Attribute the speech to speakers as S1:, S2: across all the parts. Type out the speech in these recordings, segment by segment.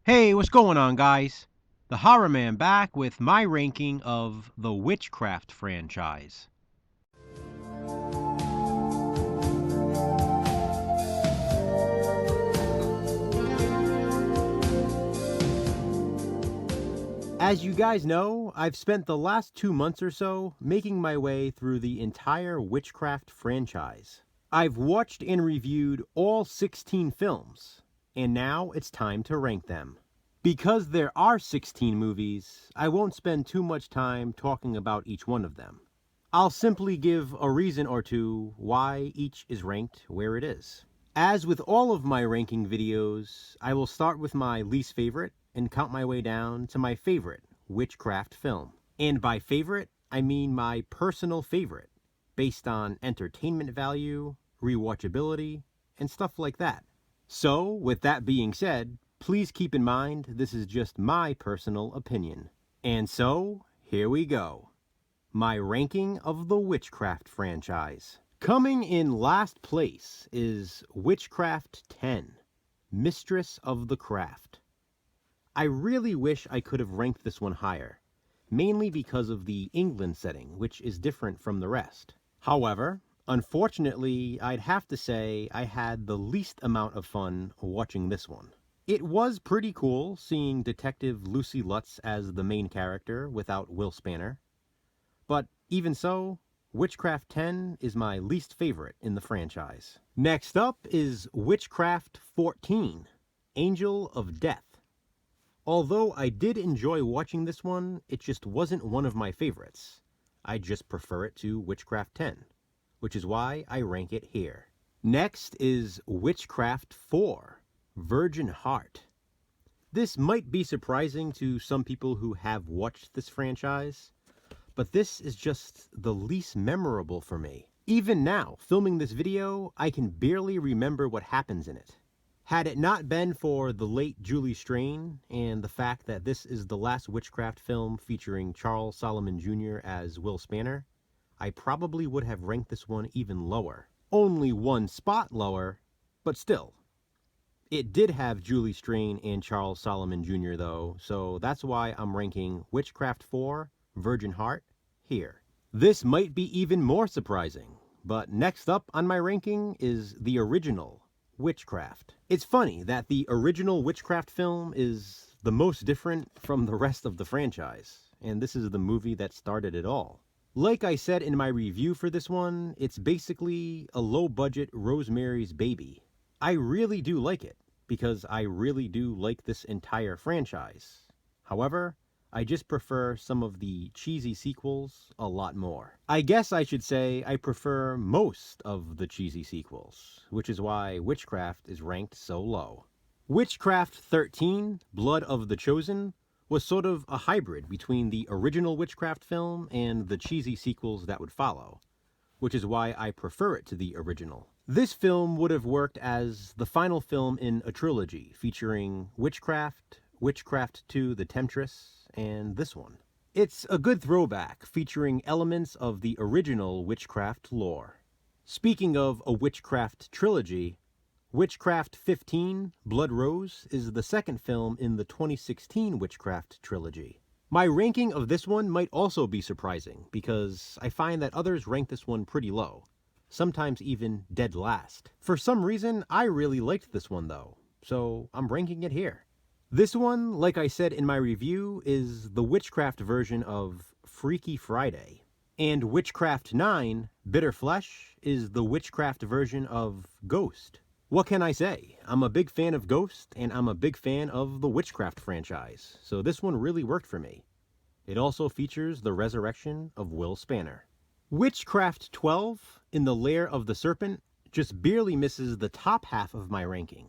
S1: Hey, what's going on, guys? The Horror Man back with my ranking of the Witchcraft franchise. As you guys know, I've spent the last 2 months or so making my way through the entire Witchcraft franchise. I've watched and reviewed all 16 films, and now it's time to rank them. Because there are 16 movies, I won't spend too much time talking about each one of them. I'll simply give a reason or two why each is ranked where it is. As with all of my ranking videos, I will start with my least favorite and count my way down to my favorite Witchcraft film. And by favorite, I mean my personal favorite, based on entertainment value, rewatchability, and stuff like that. So, with that being said, please keep in mind this is just my personal opinion. And so, here we go. My ranking of the Witchcraft franchise. Coming in last place is Witchcraft 10, Mistress of the Craft. I really wish I could have ranked this one higher, mainly because of the England setting, which is different from the rest. However, unfortunately, I'd have to say I had the least amount of fun watching this one. It was pretty cool seeing Detective Lucy Lutz as the main character without Will Spanner. But even so, Witchcraft 10 is my least favorite in the franchise. Next up is Witchcraft 14, Angel of Death. Although I did enjoy watching this one, it just wasn't one of my favorites. I just prefer it to Witchcraft 10, which is why I rank it here. Next is Witchcraft 4, Virgin Heart. This might be surprising to some people who have watched this franchise, but this is just the least memorable for me. Even now, filming this video, I can barely remember what happens in it. Had it not been for the late Julie Strain and the fact that this is the last Witchcraft film featuring Charles Solomon Jr. as Will Spanner, I probably would have ranked this one even lower. Only one spot lower, but still. It did have Julie Strain and Charles Solomon Jr. though, so that's why I'm ranking Witchcraft 4, Virgin Heart, here. This might be even more surprising, but next up on my ranking is the original Witchcraft. It's funny that the original Witchcraft film is the most different from the rest of the franchise, and this is the movie that started it all. Like I said in my review for this one, it's basically a low-budget Rosemary's Baby. I really do like it, because I really do like this entire franchise. However, I just prefer some of the cheesy sequels a lot more. I guess I should say I prefer most of the cheesy sequels, which is why Witchcraft is ranked so low. Witchcraft 13, Blood of the Chosen, was sort of a hybrid between the original Witchcraft film and the cheesy sequels that would follow, which is why I prefer it to the original. This film would have worked as the final film in a trilogy featuring Witchcraft, Witchcraft 2, The Tempest, and this one. It's a good throwback featuring elements of the original Witchcraft lore. Speaking of a Witchcraft trilogy, Witchcraft 15, Blood Rose, is the second film in the 2016 Witchcraft trilogy. My ranking of this one might also be surprising, because I find that others rank this one pretty low, sometimes even dead last. For some reason, I really liked this one though, so I'm ranking it here. This one, like I said in my review, is the Witchcraft version of Freaky Friday. And Witchcraft 9, Bitter Flesh, is the Witchcraft version of Ghost. What can I say? I'm a big fan of Ghost, and I'm a big fan of the Witchcraft franchise, so this one really worked for me. It also features the resurrection of Will Spanner. Witchcraft 12, In the Lair of the Serpent, just barely misses the top half of my ranking.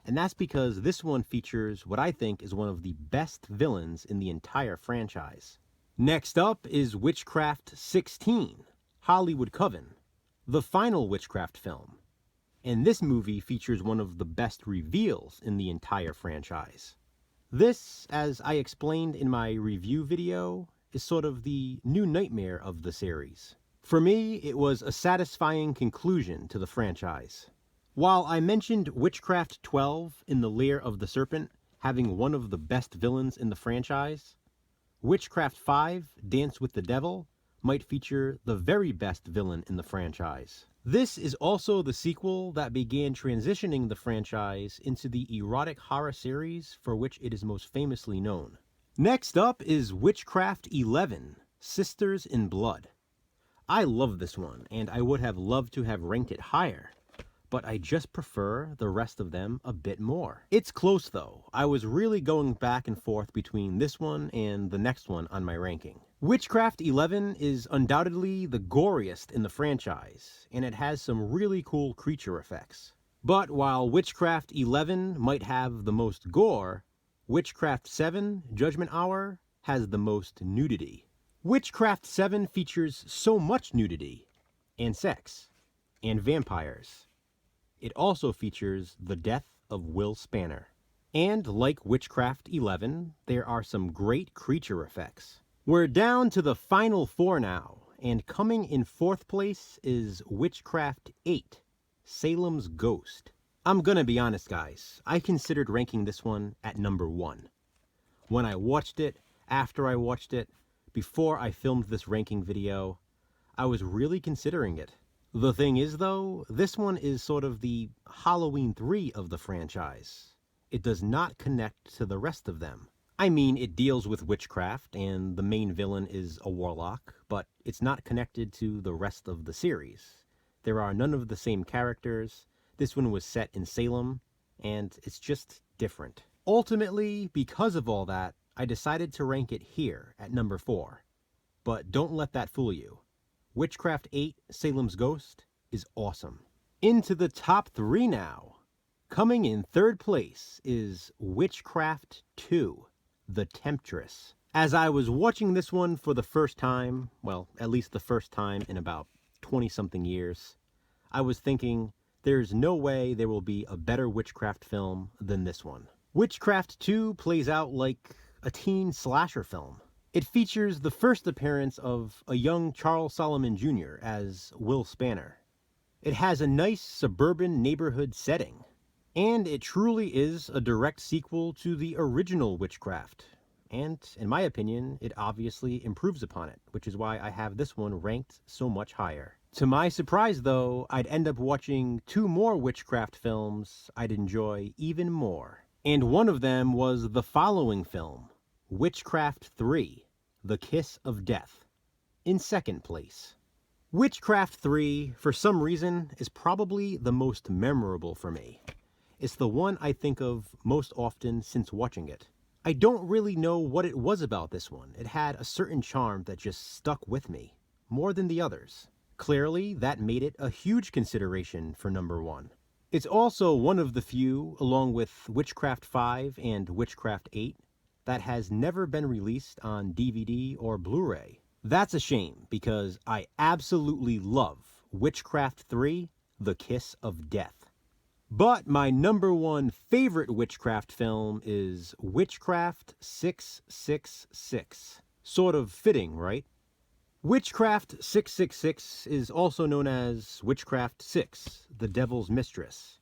S1: And that's because this one features what I think is one of the best villains in the entire franchise. Next up is Witchcraft 16, Hollywood Coven, the final Witchcraft film. And this movie features one of the best reveals in the entire franchise. This, as I explained in my review video, is sort of the new nightmare of the series. For me, it was a satisfying conclusion to the franchise. While I mentioned Witchcraft 12, In the Lair of the Serpent, having one of the best villains in the franchise. Witchcraft 5, Dance with the Devil, might feature the very best villain in the franchise. This is also the sequel that began transitioning the franchise into the erotic horror series for which it is most famously known. Next up is Witchcraft 11, Sisters in Blood. I love this one, and I would have loved to have ranked it higher, but I just prefer the rest of them a bit more. It's close though. I was really going back and forth between this one and the next one on my ranking. Witchcraft 11 is undoubtedly the goriest in the franchise, and it has some really cool creature effects. But while Witchcraft 11 might have the most gore, Witchcraft 7, Judgment Hour, has the most nudity. Witchcraft 7 features so much nudity, and sex, and vampires. It also features the death of Will Spanner. And like Witchcraft 11, there are some great creature effects. We're down to the final 4 now, and coming in 4th place is Witchcraft 8, Salem's Ghost. I'm gonna be honest guys, I considered ranking this one at number 1. When I watched it, after I watched it, before I filmed this ranking video, I was really considering it. The thing is though, this one is sort of the Halloween 3 of the franchise. It does not connect to the rest of them. I mean, it deals with witchcraft and the main villain is a warlock, but it's not connected to the rest of the series. There are none of the same characters. This one was set in Salem, and it's just different. Ultimately, because of all that, I decided to rank it here at number 4. But don't let that fool you. Witchcraft 8, Salem's Ghost, is awesome. Into the top 3 now. Coming in 3rd place is Witchcraft 2, The Temptress. As I was watching this one for the first time, well, at least the first time in about 20-something years, I was thinking, there's no way there will be a better witchcraft film than this one. Witchcraft 2 plays out like a teen slasher film. It features the first appearance of a young Charles Solomon Jr. as Will Spanner. It has a nice suburban neighborhood setting, and it truly is a direct sequel to the original Witchcraft. And, in my opinion, it obviously improves upon it, which is why I have this one ranked so much higher. To my surprise, though, I'd end up watching 2 more Witchcraft films I'd enjoy even more. And one of them was the following film, Witchcraft 3, The Kiss of Death, in 2nd place. Witchcraft 3, for some reason, is probably the most memorable for me. It's the one I think of most often since watching it. I don't really know what it was about this one. It had a certain charm that just stuck with me, more than the others. Clearly, that made it a huge consideration for number 1. It's also one of the few, along with Witchcraft 5 and Witchcraft 8, that has never been released on DVD or Blu-ray. That's a shame, because I absolutely love Witchcraft 3, The Kiss of Death. But my number 1 favorite Witchcraft film is Witchcraft 666. Sort of fitting, right? Witchcraft 666 is also known as Witchcraft 6, The Devil's Mistress,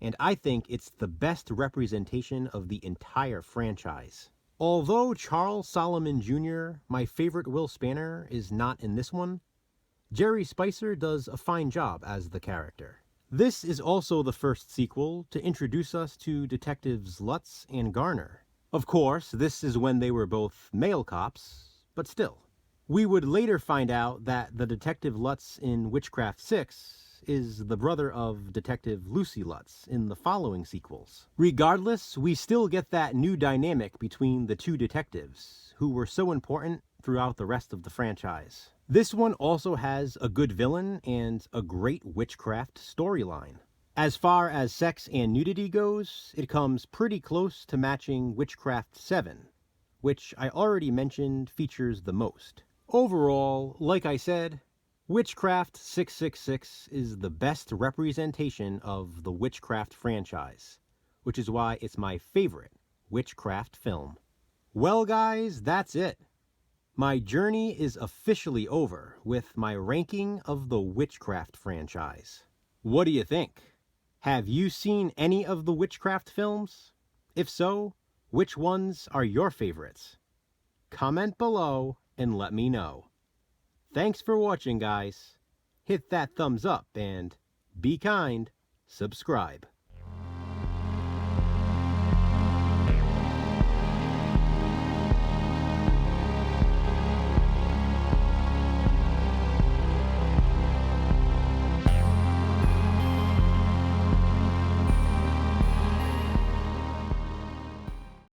S1: and I think it's the best representation of the entire franchise. Although Charles Solomon Jr., my favorite Will Spanner, is not in this one, Jerry Spicer does a fine job as the character. This is also the first sequel to introduce us to Detectives Lutz and Garner. Of course, this is when they were both male cops, but still. We would later find out that the Detective Lutz in Witchcraft 6 is the brother of Detective Lucy Lutz in the following sequels. Regardless, we still get that new dynamic between the 2 detectives, who were so important throughout the rest of the franchise. This one also has a good villain and a great witchcraft storyline. As far as sex and nudity goes, it comes pretty close to matching Witchcraft 7, which I already mentioned features the most. Overall, like I said, Witchcraft 666 is the best representation of the Witchcraft franchise, which is why it's my favorite Witchcraft film. Well guys, that's it. My journey is officially over with my ranking of the Witchcraft franchise. What do you think? Have you seen any of the Witchcraft films? If so, Which ones are your favorites? Comment below and let me know. Thanks for watching, guys. Hit that thumbs up and be kind, subscribe.